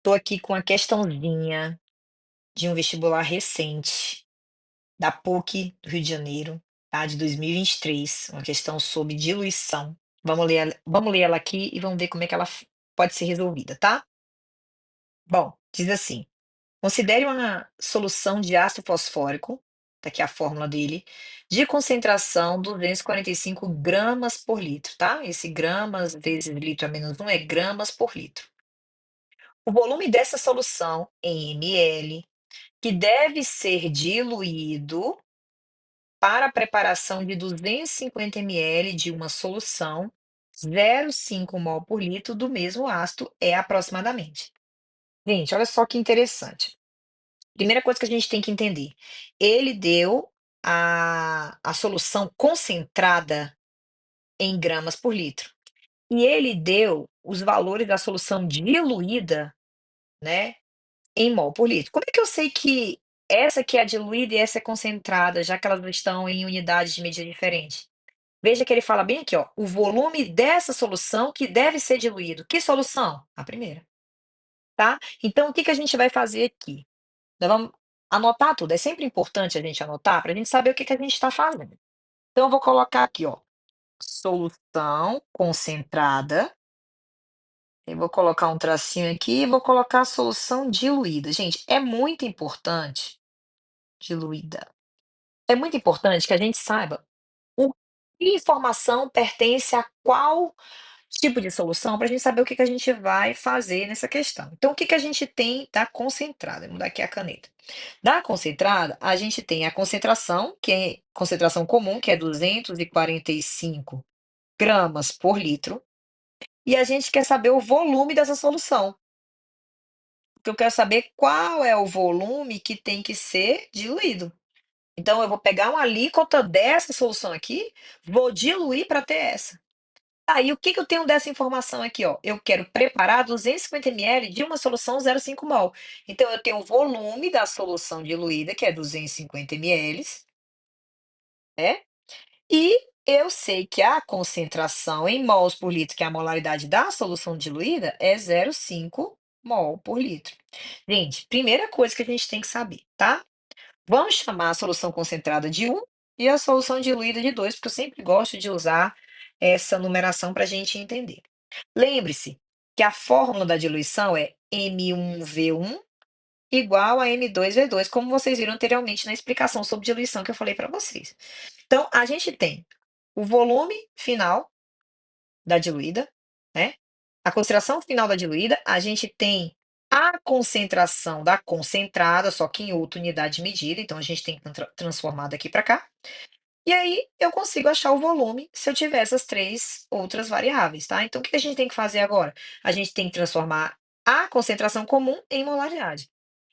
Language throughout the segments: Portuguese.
Tô aqui com a questãozinha de um vestibular recente, da PUC do Rio de Janeiro, tá, de 2023, uma questão sobre diluição. Vamos ler ela aqui e vamos ver como é que ela pode ser resolvida, tá? Bom, diz assim: considere uma solução de ácido fosfórico, tá aqui a fórmula dele, de concentração 245 gramas por litro, tá? Esse gramas vezes litro a menos um é gramas por litro. O volume dessa solução em ml, que deve ser diluído para a preparação de 250 ml de uma solução 0,5 mol por litro do mesmo ácido é aproximadamente. Gente, olha só que interessante. Primeira coisa que a gente tem que entender, ele deu a solução concentrada em gramas por litro. E ele deu os valores da solução diluída, né, em mol por litro. Como é que eu sei que essa aqui é a diluída e essa é concentrada, já que elas estão em unidades de medida diferentes? Veja que ele fala bem aqui, ó, o volume dessa solução que deve ser diluído. Que solução? A primeira, tá? Então, o que que a gente vai fazer aqui? Nós vamos anotar tudo. É sempre importante a gente anotar para a gente saber o que que a gente está fazendo. Então, eu vou colocar aqui, ó, solução concentrada. Eu vou colocar um tracinho aqui e vou colocar a solução diluída. Gente, é muito importante diluída. É muito importante que a gente saiba o que informação pertence a qual tipo de solução, para a gente saber o que que a gente vai fazer nessa questão. Então, o que que a gente tem da concentrada? Vou mudar aqui a caneta. Da concentrada, a gente tem a concentração, que é concentração comum, que é 245 gramas por litro, e a gente quer saber o volume dessa solução, porque eu quero saber qual é o volume que tem que ser diluído. Então eu vou pegar uma alíquota dessa solução aqui, vou diluir para ter essa. Aí o que que eu tenho dessa informação aqui, ó? Eu quero preparar 250 ml de uma solução 0,5 mol. Então eu tenho o volume da solução diluída, que é 250 ml, né? E eu sei que a concentração em mols por litro, que é a molaridade da solução diluída, é 0,5 mol por litro. Gente, primeira coisa que a gente tem que saber, tá? Vamos chamar a solução concentrada de um e a solução diluída de 2, porque eu sempre gosto de usar essa numeração para a gente entender. Lembre-se que a fórmula da diluição é M1V1 igual a M2V2, como vocês viram anteriormente na explicação sobre diluição que eu falei para vocês. Então, a gente tem o volume final da diluída, né? A concentração final da diluída, a gente tem a concentração da concentrada, só que em outra unidade de medida, então a gente tem que transformar daqui para cá. E aí eu consigo achar o volume se eu tiver essas três outras variáveis, tá? Então o que a gente tem que fazer agora? A gente tem que transformar a concentração comum em molaridade.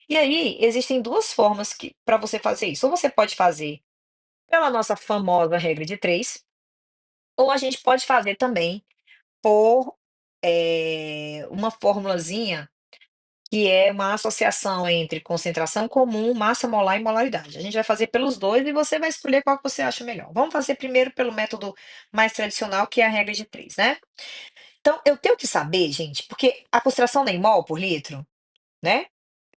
E aí existem duas formas que para você fazer isso. Ou você pode fazer pela nossa famosa regra de três, ou a gente pode fazer também por uma formulazinha que é uma associação entre concentração comum, massa molar e molaridade. A gente vai fazer pelos dois e você vai escolher qual que você acha melhor. Vamos fazer primeiro pelo método mais tradicional, que é a regra de três, né? Então, eu tenho que saber, gente, porque a concentração nem mol por litro, né?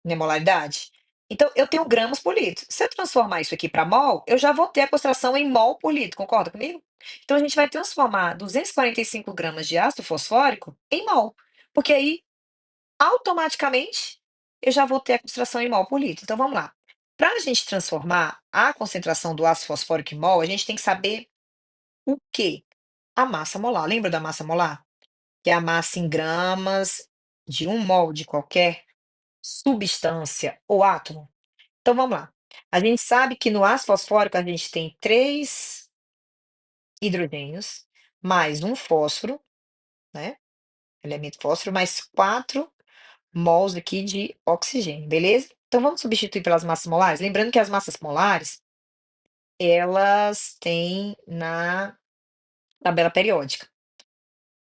Nem molaridade. Então, eu tenho gramas por litro. Se eu transformar isso aqui para mol, eu já vou ter a concentração em mol por litro, concorda comigo? Então, a gente vai transformar 245 gramas de ácido fosfórico em mol, porque aí automaticamente eu já vou ter a concentração em mol por litro. Então vamos lá. Para a gente transformar a concentração do ácido fosfórico em mol, a gente tem que saber o quê? A massa molar. Lembra da massa molar? Que é a massa em gramas de um mol de qualquer substância ou átomo. Então vamos lá. A gente sabe que no ácido fosfórico a gente tem três hidrogênios, mais um fósforo, né? Elemento fósforo, mais quatro mols aqui de oxigênio, beleza? Então vamos substituir pelas massas molares? Lembrando que as massas molares, elas têm na tabela periódica,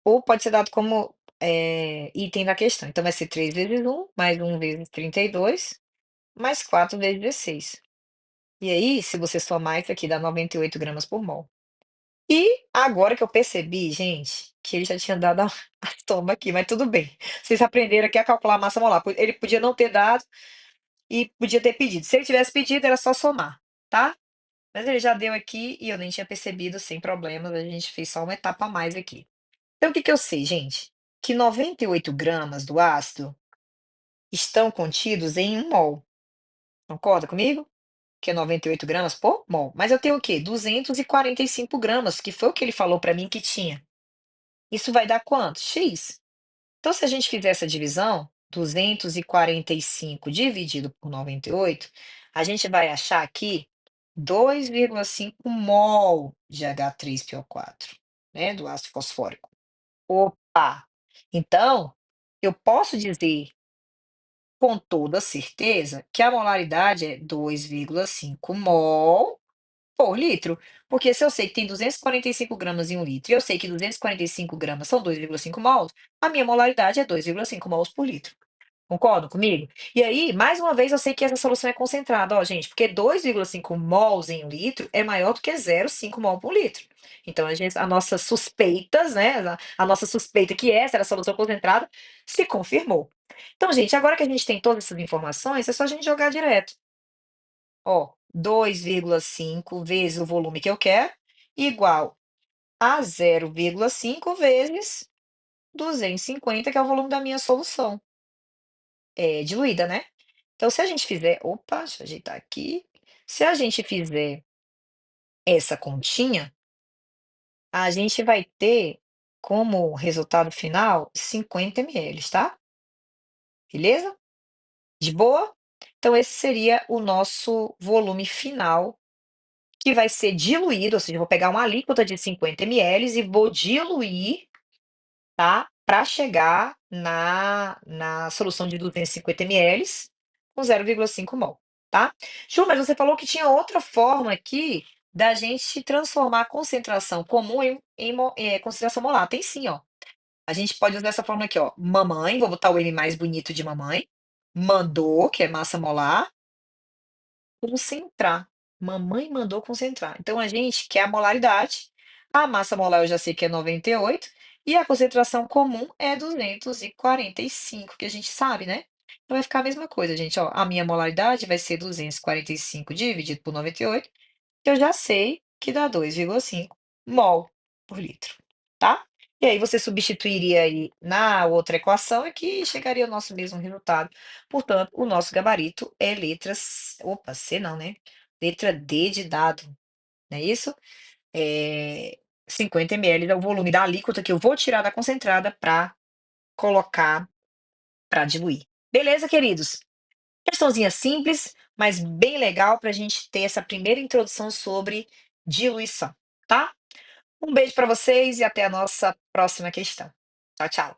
ou pode ser dado como item da questão. Então vai ser 3 vezes um mais um vezes 32 mais 4 vezes 16. E aí, se você somar isso aqui, dá 98 gramas por mol. E agora que eu percebi, gente, que ele já tinha dado a soma aqui, mas tudo bem. Vocês aprenderam aqui a calcular a massa molar. Ele podia não ter dado e podia ter pedido. Se ele tivesse pedido, era só somar, tá? Mas ele já deu aqui e eu nem tinha percebido, sem problemas. A gente fez só uma etapa a mais aqui. Então, o que que eu sei, gente? Que 98 gramas do ácido estão contidos em 1 mol. Concorda comigo? Que é 98 gramas por mol. Mas eu tenho o quê? 245 gramas, que foi o que ele falou para mim que tinha. Isso vai dar quanto? X. Então, se a gente fizer essa divisão, 245 dividido por 98, a gente vai achar aqui 2,5 mol de H3PO4, né, do ácido fosfórico. Opa! Então, eu posso dizer com toda certeza que a molaridade é 2,5 mol por litro, porque se eu sei que tem 245 gramas em 1 litro e eu sei que 245 gramas são 2,5 mols, a minha molaridade é 2,5 mols por litro. Concordam comigo? E aí, mais uma vez, eu sei que essa solução é concentrada, ó, gente, porque 2,5 mols em 1 litro é maior do que 0,5 mol por litro. Então, a nossas suspeitas, né? A nossa suspeita que essa era a solução concentrada se confirmou. Então, gente, agora que a gente tem todas essas informações, é só a gente jogar direto. Ó, 2,5 vezes o volume que eu quero, igual a 0,5 vezes 250, que é o volume da minha solução, diluída, né. Então se a gente fizer opa, deixa eu ajeitar aqui. Se a gente fizer essa continha, a gente vai ter como resultado final 50 ml, tá. Beleza? De boa? Então esse seria o nosso volume final, que vai ser diluído, ou seja, eu vou pegar uma alíquota de 50 ml e vou diluir, tá, para chegar na solução de 250 ml com 0,5 mol, tá. Ju, mas você falou que tinha outra forma aqui da gente transformar a concentração comum em concentração molar. Tem sim, ó. A gente pode usar essa forma aqui, ó, mamãe, vou botar o M mais bonito de mamãe, mandou, que é massa molar, concentrar. Mamãe mandou concentrar. Então a gente quer a molaridade, a massa molar eu já sei que é 98 e a concentração comum é 245, que a gente sabe, né. Então vai ficar a mesma coisa, gente, ó, a minha molaridade vai ser 245 dividido por 98, que eu já sei que dá 2,5 mol por litro, tá. E aí você substituiria aí na outra equação e que chegaria ao nosso mesmo resultado. Portanto, o nosso gabarito é C não, né, letra D de dado, não é isso? 50 ml é o volume da alíquota que eu vou tirar da concentrada para colocar para diluir. Beleza, queridos? Questãozinha simples, mas bem legal para a gente ter essa primeira introdução sobre diluição, tá? Um beijo para vocês e até a nossa próxima questão. Tchau, tchau.